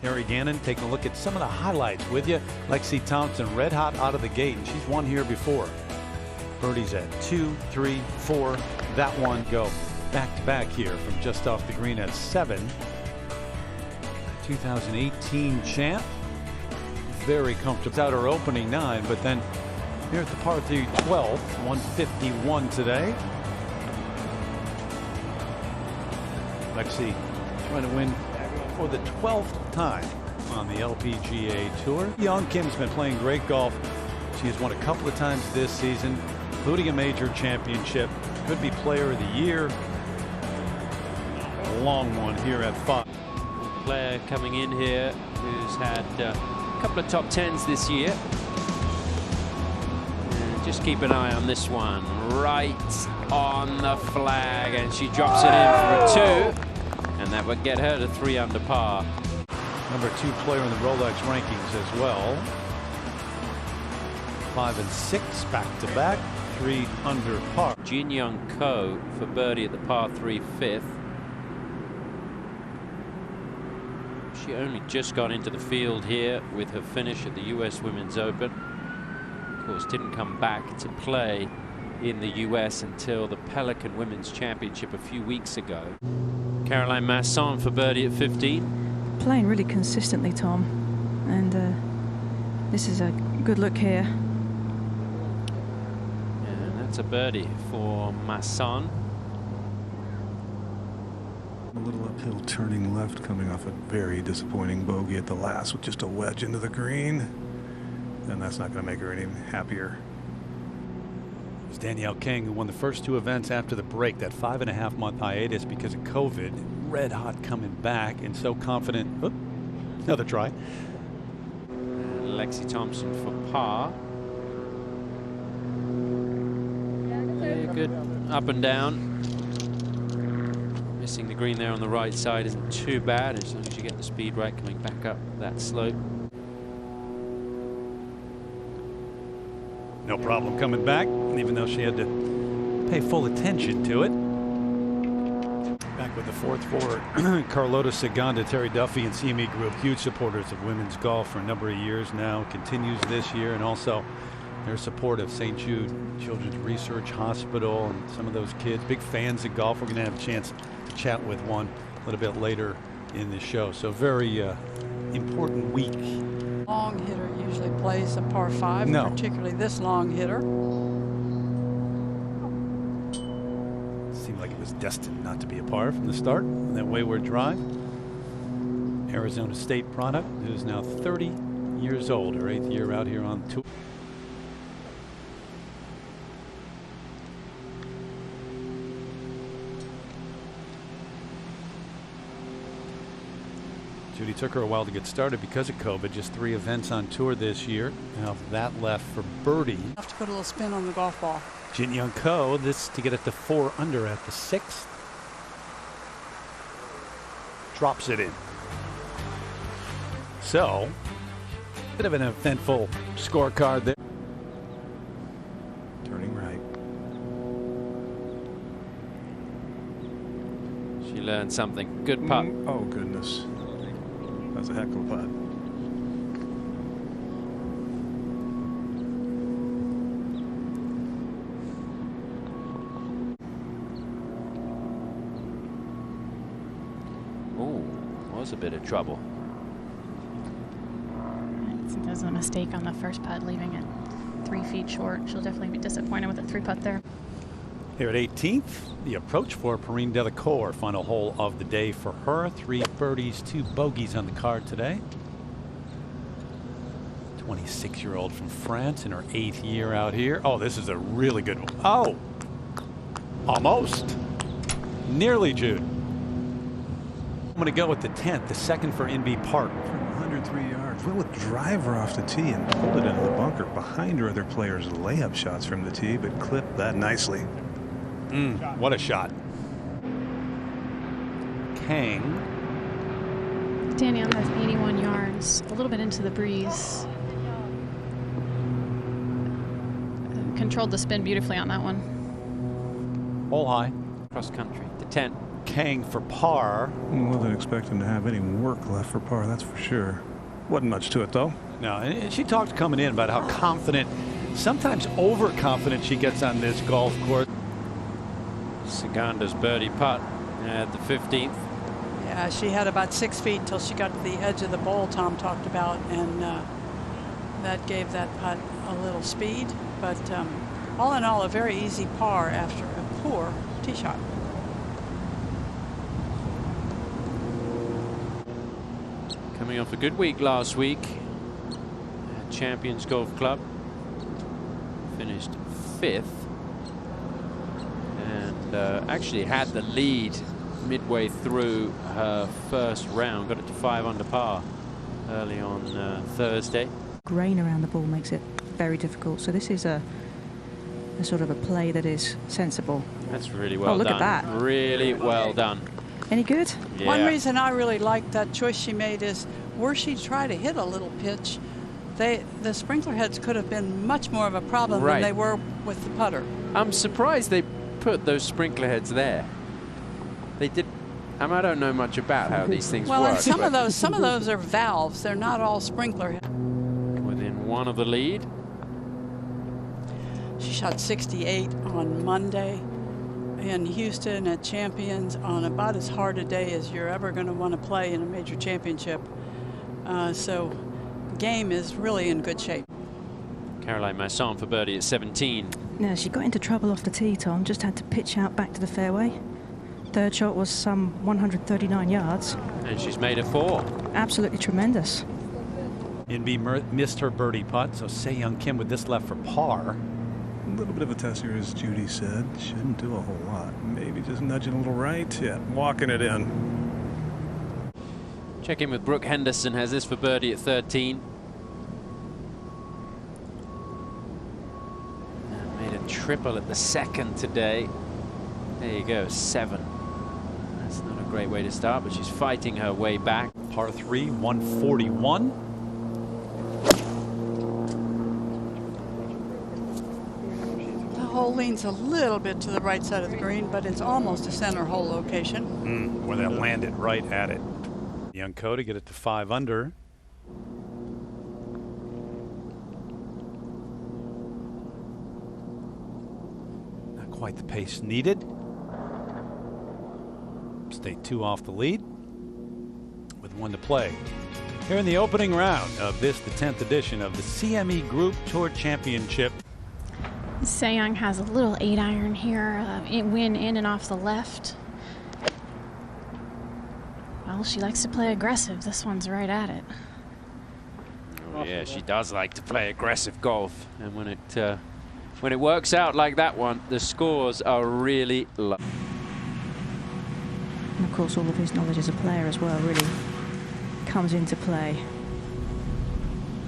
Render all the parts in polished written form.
Harry Gannon taking a look at some of the highlights with you. Lexi Thompson red hot out of the gate, and she's won here before. Birdies at 2, 3, 4. That one go back to back here from just off the green at 7. 2018 champ. Very comfortable. Out her opening 9, but then here at the par 3 12, 151 today. Lexi trying to win for the 12th time on the LPGA Tour. Young Kim's been playing great golf. She has won a couple of times this season, including a major championship. Could be player of the year. A long one here at 5. Player coming in here who's had a couple of top 10s this year. And just keep an eye on this one. Right on the flag, and she drops it in for a 2. And that would get her to 3 under par. Number 2 player in the Rolex rankings as well. 5 and 6 back to back, 3 under par. Jin Young Ko for birdie at the par 3 5th. She only just got into the field here with her finish at the US Women's Open. Of course, didn't come back to play in the US until the Pelican Women's Championship a few weeks ago. Caroline Masson for birdie at 15. Playing really consistently, Tom, and this is a good look here. And that's a birdie for Masson. A little uphill turning left, coming off a very disappointing bogey at the last with just a wedge into the green, and that's not going to make her any happier. It's Danielle King, who won the first 2 events after the break, that 5.5-month hiatus because of COVID. Red hot coming back and so confident. Oop, another try. Lexi Thompson for par. Yeah, good up and down. Missing the green there on the right side isn't too bad as long as you get the speed right coming back up that slope. No problem coming back, even though she had to pay full attention to it. Back with the 4th for CARLOTA, CIGANDA, Terry Duffy, and CME Group. Huge supporters of women's golf for a number of years now. Continues this year, and also their support of St. Jude Children's Research Hospital and some of those kids. Big fans of golf. We're going to have a chance to chat with one a little bit later in the show. So very important week. Long hitter usually plays a par 5, no. Particularly this long hitter. Seemed like it was destined not to be a par from the start on that wayward drive. Arizona State product, who's now 30 years old, her 8th year out here on tour. Judy took her a while to get started because of COVID. Just 3 events on tour this year. Now that left for birdie. Have to put a little spin on the golf ball. Jin Young Ko, this to get it to 4 under at the 6th. Drops it in. So, bit of an eventful scorecard there. Turning right. She learned something. Good putt. Oh, goodness. That's a heck of a putt. Oh, was a bit of trouble. There's a mistake on the first putt, leaving it 3 feet short. She'll definitely be disappointed with a 3-putt there. Here at 18th, the approach for Perrine Delacour. Final hole of the day for her. 3 birdies, 2 bogeys on the card today. 26-year-old from France in her 8th year out here. Oh, this is a really good one. Oh, almost. Nearly, Jude. I'm going to go with the 10th, the 2nd for NB Park. 103 yards. Will would drive her off the tee and pulled it into the bunker behind her other players' layup shots from the tee, but clipped that nicely. What a shot. Kang. Danielle has 81 yards, a little bit into the breeze. Controlled the spin beautifully on that one. Hole high. Cross country to 10. Kang for par. Wasn't expecting to have any work left for par, that's for sure. Wasn't much to it, though. No, and she talked coming in about how confident, sometimes overconfident she gets on this golf course. CIGANDA's birdie putt at the 15th. Yeah, she had about 6 feet until she got to the edge of the bowl Tom talked about, and that gave that putt a little speed. But all in all, a very easy par after a poor tee shot. Coming off a good week last week at Champions Golf Club. Finished 5th. And actually had the lead midway through her first round. Got it to 5 under par early on Thursday. Grain around the ball makes it very difficult. So this is a sort of a play that is sensible. That's really well done. Oh, look at that. Really well done. Any good? Yeah. One reason I really like that choice she made is were she try to hit a little pitch, the sprinkler heads could have been much more of a problem than they were with the putter. I'm surprised they put those sprinkler heads there. They did. I don't know much about how these things work. Well, and some of those are valves. They're not all sprinkler heads. Within 1 of the lead. She shot 68 on Monday in Houston at Champions on about as hard a day as you're ever going to want to play in a major championship. So game is really in good shape. Caroline MASSON for birdie at 17. Yeah, she got into trouble off the tee, Tom. Just had to pitch out back to the fairway. Third shot was some 139 yards. And she's made a 4. Absolutely tremendous. Inbee missed her birdie putt, so Se-Young Kim with this left for par. A little bit of a test here, as Judy said. Shouldn't do a whole lot. Maybe just nudging a little right. Yeah, walking it in. Check in with Brooke Henderson. Has this for birdie at 13. And made a triple at the second today. There you go, 7. That's not a great way to start, but she's fighting her way back. Par 3, 141. The hole leans a little bit to the right side of the green, but it's almost a center hole location. Where that landed right at it. Young Co to get it to 5 under. Not quite the pace needed. Stay 2 off the lead with 1 to play. Here in the opening round of this, the 10th edition of the CME Group Tour Championship. Se-Young has a little 8-iron here, wind in and off the left. Well, she likes to play aggressive. This one's right at it. Oh, yeah, she does like to play aggressive golf, and when it works out like that one, the scores are really low. And of course, all of his knowledge as a player as well really comes into play.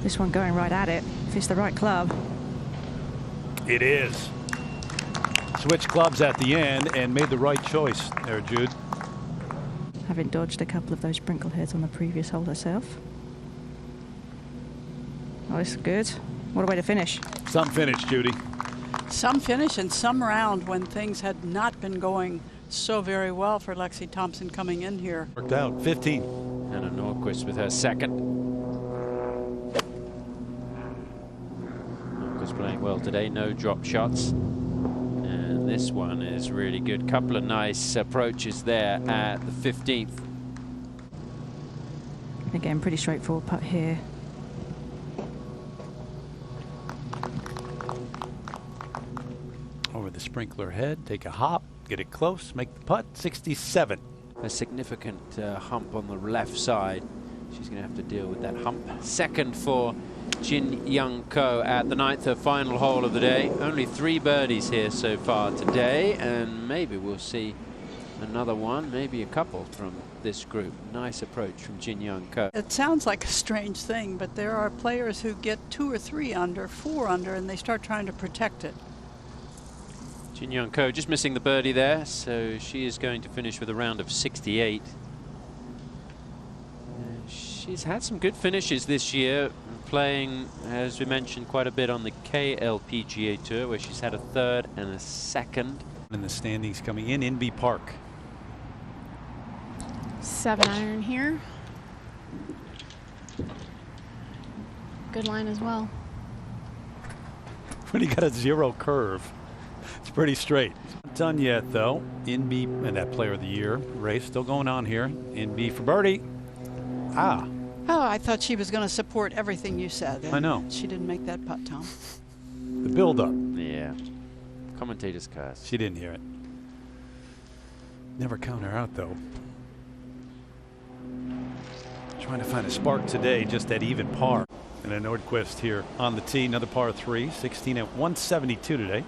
This one going right at it. If it's the right club. It is. Switch clubs at the end and made the right choice there, Jude. Having dodged a couple of those sprinkle heads on the previous hole herself. Oh, this is good. What a way to finish. Some finish, Judy. Some finish and some round when things had not been going so very well for Lexi Thompson coming in here. Worked out. 15. Anna Nordquist with her second. Nordquist playing well today, no drop shots. And this one is really good. Couple of nice approaches there at the 15th. Again, pretty straightforward putt here. Over the sprinkler head, take a hop, get it close, make the putt. 67. A significant hump on the left side. She's going to have to deal with that hump. Second for Jin Young Ko at the 9th, her final hole of the day. Only 3 birdies here so far today, and maybe we'll see another one, maybe a couple from this group. Nice approach from Jin Young Ko. It sounds like a strange thing, but there are players who get 2 or 3 under, 4 under, and they start trying to protect it. Jin Young Ko just missing the birdie there, so she is going to finish with a round of 68. She's had some good finishes this year, playing, as we mentioned, quite a bit on the KLPGA Tour, where she's had a 3rd and a 2nd. In the standings coming in Inbee Park. 7-iron here. Good line as well. When you got a zero curve, it's pretty straight. Not done yet, though. In-B and that Player of the Year race still going on here. In-B for birdie. Ah. Oh, I thought she was going to support everything you said. I know. She didn't make that putt, Tom. The build-up. Yeah. Commentator's curse. She didn't hear it. Never count her out, though. Trying to find a spark today, just at even par. And a Nordquist here on the tee, another par 3, 16 at 172 today.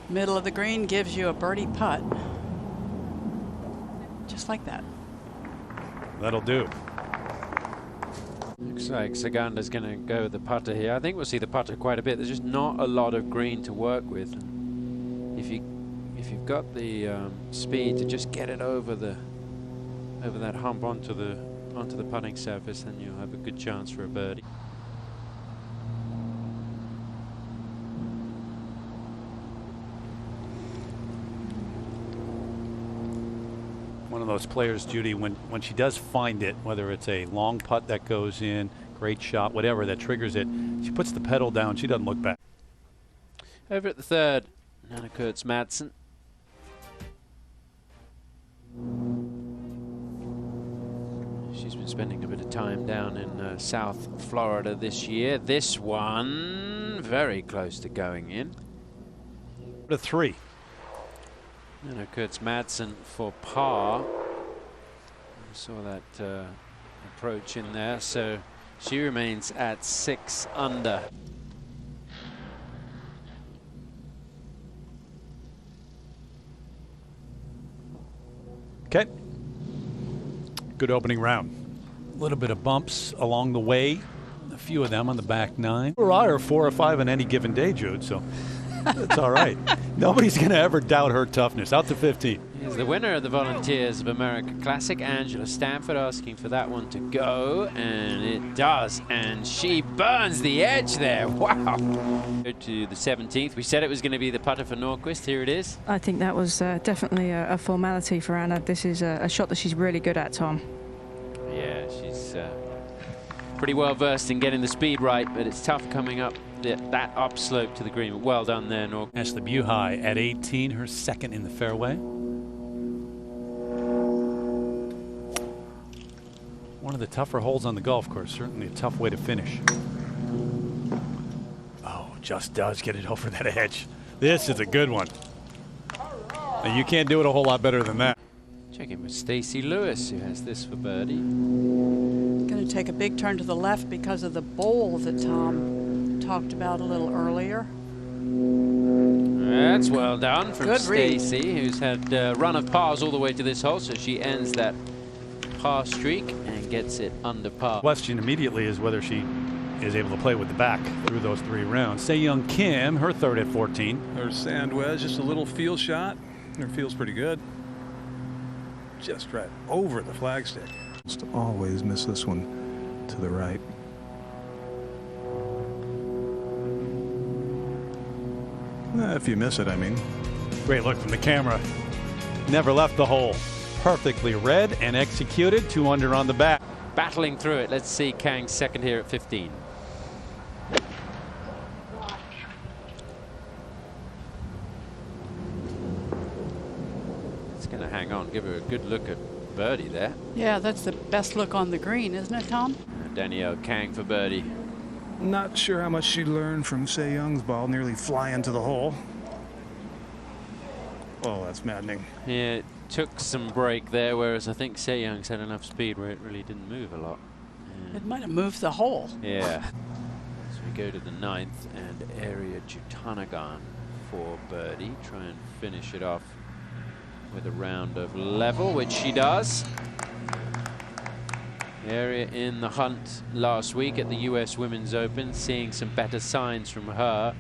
Middle of the green gives you a birdie putt. Just like that. That'll do. Looks like CIGANDA's going to go with the putter here. I think we'll see the putter quite a bit. There's just not a lot of green to work with. If you've got the speed to just get it over that hump onto the putting surface, then you'll have a good chance for a birdie. One of those players, Judy, when she does find it, whether it's a long putt that goes in, great shot, whatever that triggers it, she puts the pedal down. She doesn't look back. Over at the third, Nana Kurtz-Madsen. She's been spending a bit of time down in South Florida this year. This one very close to going in. To 3. Nana Kurtz-Madsen for par. I saw that approach in there, so she remains at 6 under. Okay. Good opening round. A little bit of bumps along the way. A few of them on the back 9. Or 4 or 5 on any given day, Jude, so that's all right. Nobody's going to ever doubt her toughness. Out to 15. Here's the winner of the Volunteers of America Classic, Angela Stanford, asking for that one to go, and it does, and she burns the edge there. Wow. Go to the 17th. We said it was going to be the putter for Nordquist. Here it is. I think that was definitely a formality for Anna. This is a shot that she's really good at, Tom. Yeah, she's pretty well versed in getting the speed right, but it's tough coming up that upslope to the green. Well done there, Nordquist. Ashley Buhai at 18, her second in the fairway. One of the tougher holes on the golf course. Certainly a tough way to finish. Oh, just does get it over that edge. This is a good one. And you can't do it a whole lot better than that. Check in with Stacey Lewis, who has this for birdie. Going to take a big turn to the left because of the bowl that Tom talked about a little earlier. That's well done from Good read. Stacey, who's had a run of pars all the way to this hole, so she ends that par streak and gets it under par. Question immediately is whether she is able to play with the back through those 3 rounds. Se-Young Kim, her third at 14. Her sand wedge, just a little feel shot. Her feel's pretty good. Just right over the flagstick. Just always miss this one to the right. If you miss it, I mean. Great look from the camera. Never left the hole. Perfectly read and executed. 2 under on the back. Battling through it. Let's see Kang's second here at 15. It's going to hang on. Give her a good look at birdie there. Yeah, that's the best look on the green, isn't it, Tom? Danielle Kang for birdie. Not sure how much she learned from Se-Young's ball nearly flying to the hole. Oh, that's maddening. Yeah, it took some break there, whereas I think Se-Young's had enough speed where it really didn't move a lot. It might have moved the hole. Yeah. So we go to the 9th and Area Jutanagan for birdie. Try and finish it off with a round of level, which she does. Area in the hunt last week at the US Women's Open, seeing some better signs from her,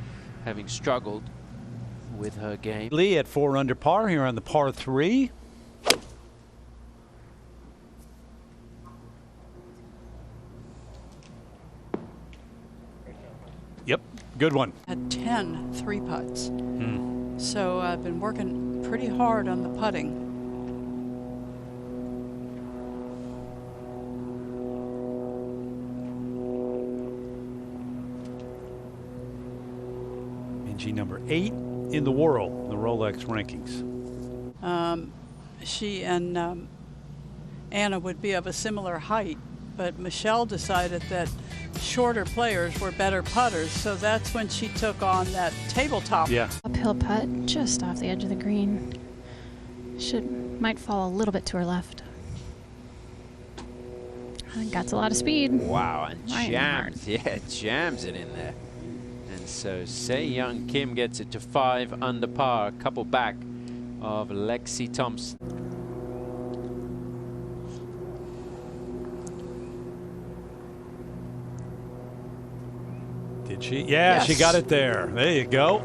having struggled with her game. Lee at 4 under par here on the par 3. Yep, good one. Had 10 3 putts. So I've been working working pretty hard on the putting. Minjee number 8 in the world, the Rolex rankings. She and Anna would be of a similar height, but Michelle decided that shorter players were better putters, so that's when she took on that tabletop. Yeah. Uphill putt just off the edge of the green. Might fall a little bit to her left. Got a lot of speed. Wow, and Right jams, yeah, jams it in there. And so Se-Young Kim gets it to 5 under par, a couple back of Lexi Thompson. Did she? Yeah, Yes. she got it there. There you go.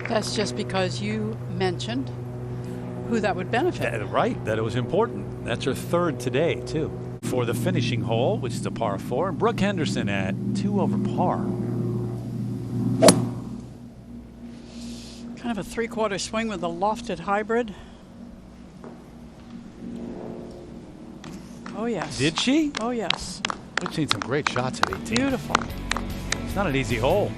That's just because you mentioned who that would benefit. Right, that it was important. That's her 3rd today, too. For the finishing hole, which is a par 4, Brooke Henderson at 2 over par. Kind of a 3/4 swing with a lofted hybrid. Oh, yes. Did she? Oh, yes. We've seen some great shots at 18. Beautiful. It's not an easy hole.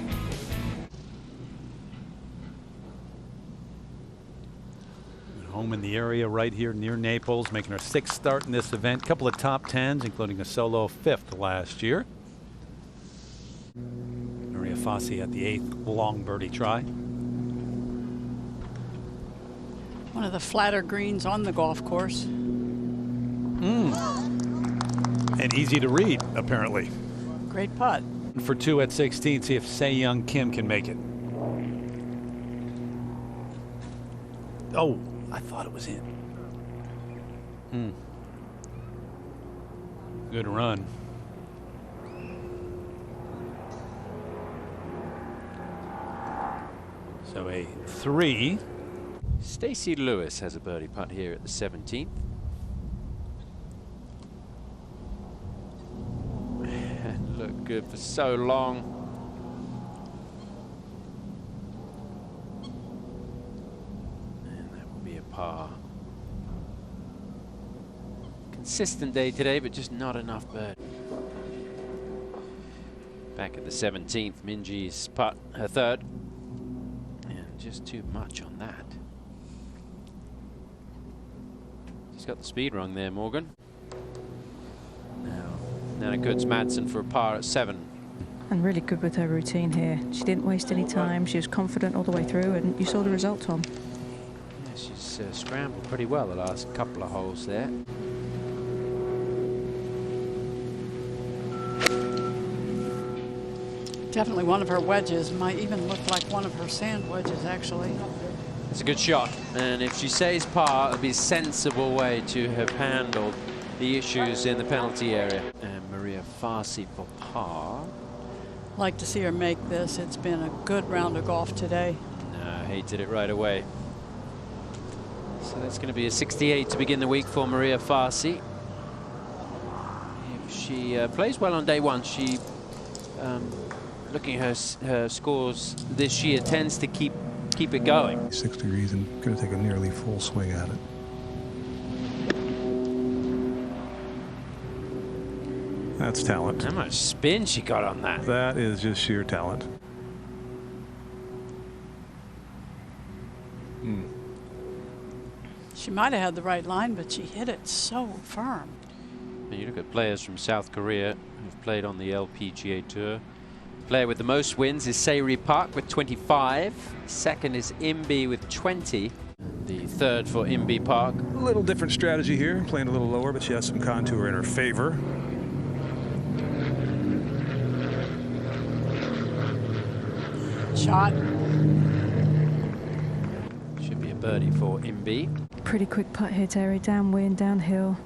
Home in the area right here near Naples, making her 6th start in this event. Couple of top 10s, including a solo 5th last year. Maria Fassi at the 8th long birdie try. One of the flatter greens on the golf course. And easy to read, apparently. Great putt. For 2 at 16, see if Se-Young Kim can make it. Oh, I thought it was in. Good run. So a 3. Stacey Lewis has a birdie putt here at the 17th. Looked good for so long. And that will be a par. Consistent day today, but just not enough bird. Back at the 17th, Minjee's putt, her 3rd. And just too much on that. She's got the speed wrong there, Morgan. Now, Nana Kurtz-Madsen for a par at 7. And really good with her routine here. She didn't waste any time. She was confident all the way through, and you saw the result, Tom. Yeah, she's scrambled pretty well the last couple of holes there. Definitely one of her wedges. Might even look like one of her sand wedges, actually. It's a good shot, and if she says par, it'll be a sensible way to have handled the issues in the penalty area. And Maria Fassi for par. Like to see her make this. It's been a good round of golf today. No, hated it right away. So that's going to be a 68 to begin the week for Maria Fassi. If she plays well on day 1, she, looking at her scores this year, tends to keep it going. 6 degrees and going to take a nearly full swing at it. That's talent. How much spin she got on that. That is just sheer talent. She might have had the right line, but she hit it so firm. And you look at players from South Korea who've played on the LPGA Tour. Player with the most wins is Sairi Park with 25. Second is Imbi with 20. The 3rd for Imbi Park. A little different strategy here, playing a little lower, but she has some contour in her favor. Shot. Should be a birdie for Imbi. Pretty quick putt here, Terry. Downwind, downhill.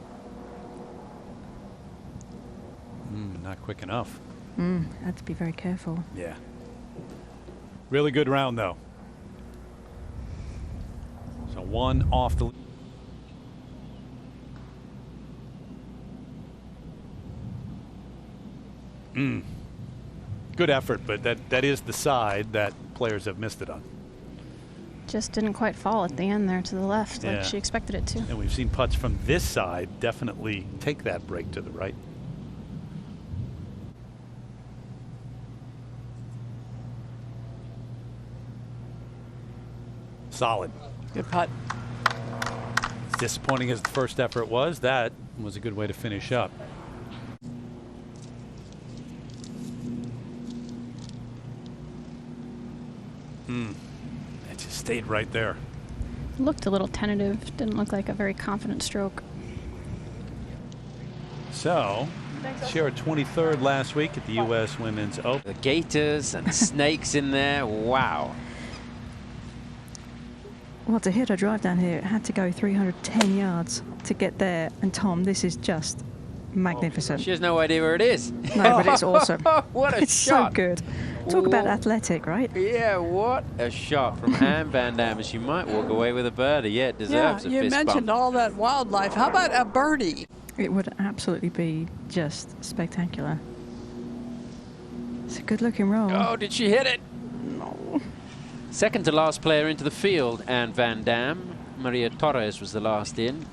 Not quick enough. Had to be very careful. Yeah. Really good round, though. So 1 off the... Good effort, but that is the side that players have missed it on. just didn't quite fall at the end there to the left Yeah. like she expected it to. And we've seen putts from this side definitely take that break to the right. Solid. Good putt. As disappointing as the first effort was, that was a good way to finish up. It just stayed right there. Looked a little tentative. Didn't look like a very confident stroke. So, she had 23rd last week at the U.S. Women's Open. The gators and snakes in there. Wow. Well, to hit her drive down here, it had to go 310 yards to get there. And Tom, this is just magnificent. She has no idea where it is. No, but it's awesome. What a It's shot. so good. Talk about athletic, right? Yeah, what a shot from Anne Van Dam. She might walk away with a birdie. Yeah, it deserves a You fist mentioned bump. all that wildlife. How about a birdie? It would absolutely be just spectacular. It's a good-looking roll. Oh, did she hit it? No. Second to last player into the field, Anne Van Dam. Maria Torres was the last in.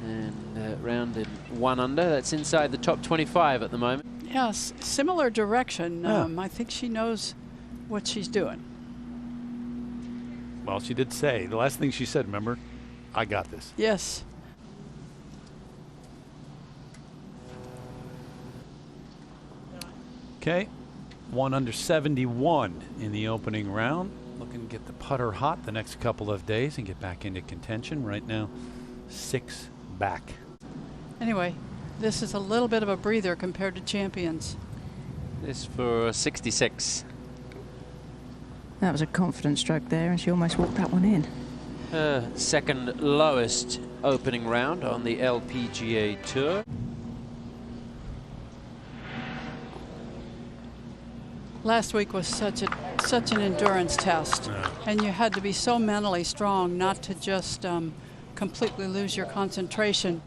And round in 1 under. That's inside the top 25 at the moment. Yes, similar direction. Yeah. I think she knows what she's doing. Well, she did say, the last thing she said, remember, I got this. Yes. Okay, 1 under 71 in the opening round. Looking to get the putter hot the next couple of days and get back into contention. Right now, 6 back. Anyway, this is a little bit of a breather compared to Champions. This for 66. That was a confident stroke there, and she almost walked that one in. Second lowest opening round on the LPGA Tour. Last week was such an endurance test, and you had to be so mentally strong not to just completely lose your concentration.